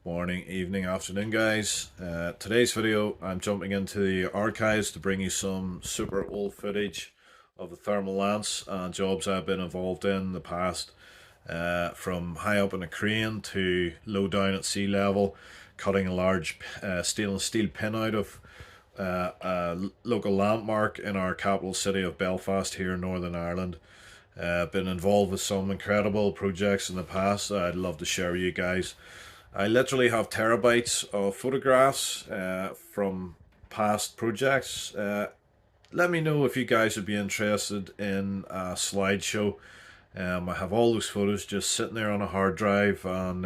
Morning, evening, afternoon, guys. Today's video, I'm jumping into the archives to bring you some super old footage of the thermal lance and jobs I've been involved in the past, from high up in a crane to low down at sea level, cutting a large stainless steel pin out of a local landmark in our capital city of Belfast here in Northern Ireland. Been involved with some incredible projects in the past that I'd love to share with you guys. I literally have terabytes of photographs from past projects. Let me know if you guys would be interested in a slideshow. I have all those photos just sitting there on a hard drive, and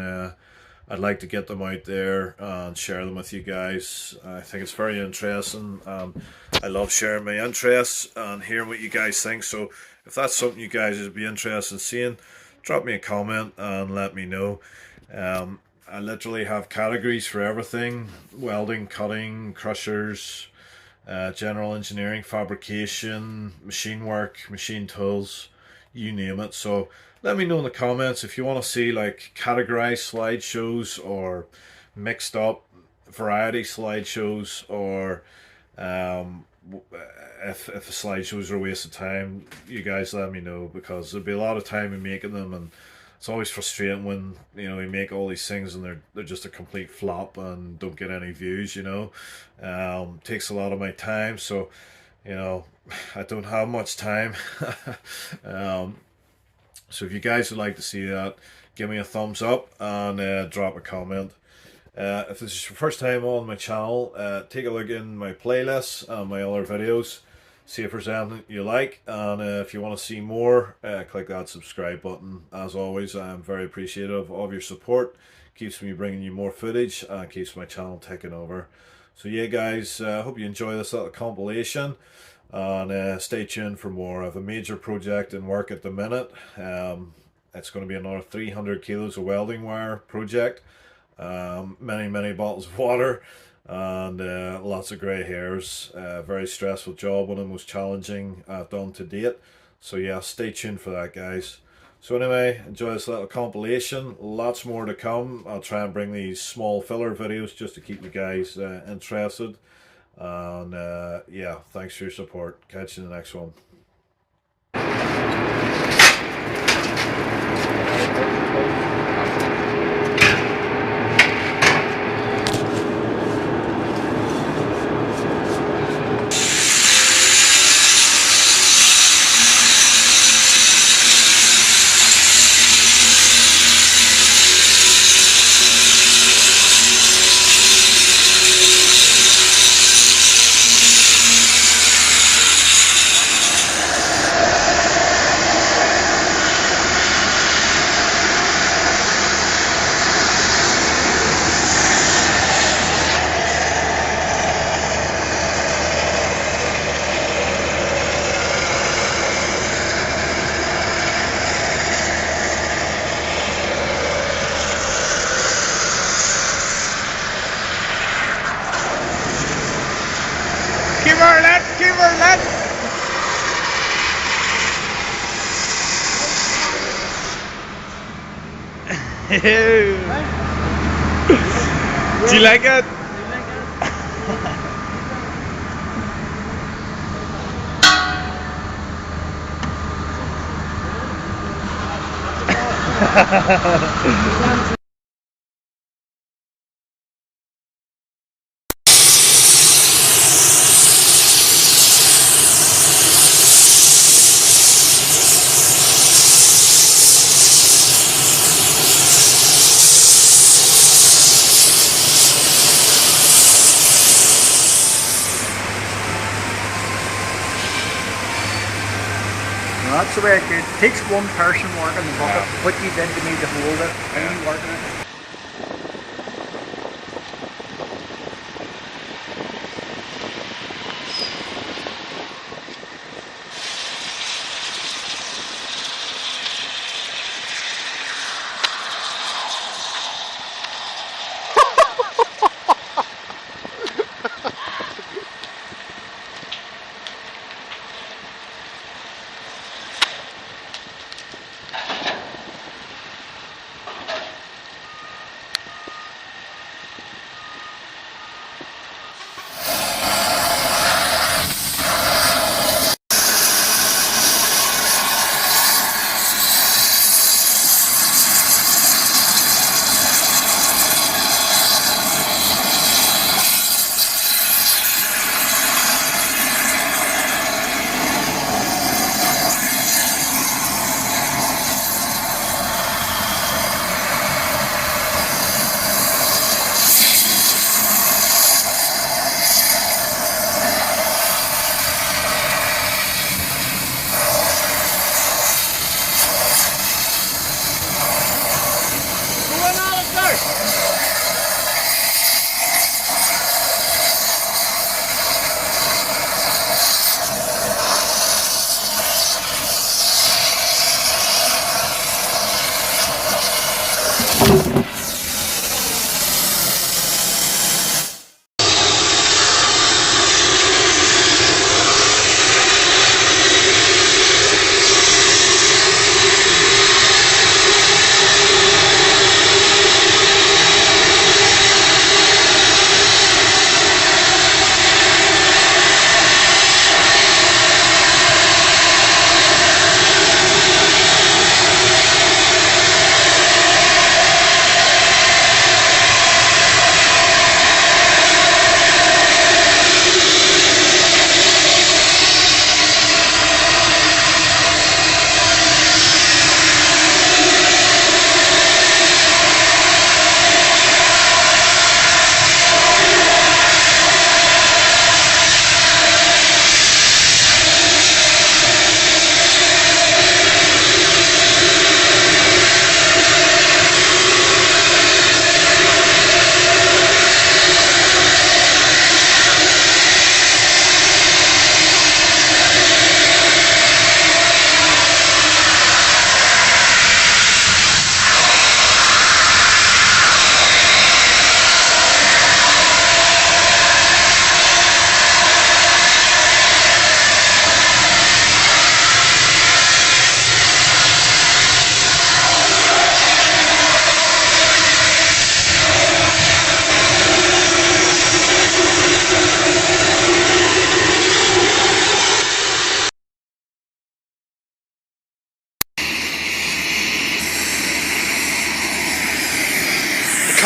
I'd like to get them out there and share them with you guys. I think it's very interesting. I love sharing my interests and hearing what you guys think. So if that's something you guys would be interested in seeing, drop me a comment and let me know. I literally have categories for everything: welding, cutting, crushers, general engineering, fabrication, machine work, machine tools, you name it. So let me know in the comments if you want to see like categorized slideshows or mixed up variety slideshows, or if the slideshows are a waste of time. You guys let me know, because there'll be a lot of time in making them, and it's always frustrating when you make all these things and they're just a complete flop and don't get any views. Takes a lot of my time, so I don't have much time. So if you guys would like to see that, give me a thumbs up and drop a comment. If this is your first time on my channel, take a look in my playlists and my other videos, see if there's anything you like, and if you want to see more, click that subscribe button. As always, I am very appreciative of your support. Keeps me bringing you more footage and keeps my channel ticking over. So yeah, guys, hope you enjoy this little compilation, and stay tuned for more. I have a major project in work at the minute. It's going to be another 300 kilos of welding wire project, many bottles of water, and lots of grey hairs. Very stressful job, one of the most challenging I've done to date. So yeah, stay tuned for that, guys. So anyway, enjoy this little compilation. Lots more to come. I'll try and bring these small filler videos just to keep you guys interested. And yeah, thanks for your support. Catch you in the next one. Keep her left. Do you like it? That's the way it takes one person working the bucket, put you into me to hold it, and you working it.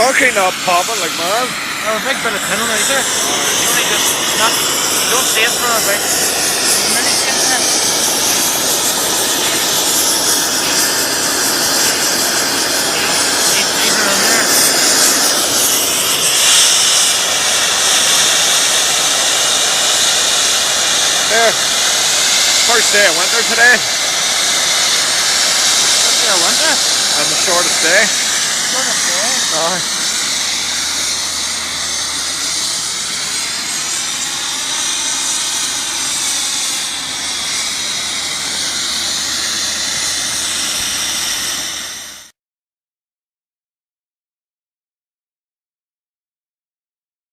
concrete not popping like man. Oh, a big bit of tin on it there. You only just not, you don't see it for a big. Maybe see it there. These are in there. There. First day of winter today. First day of winter? And the shortest day. Shortest day? Aye.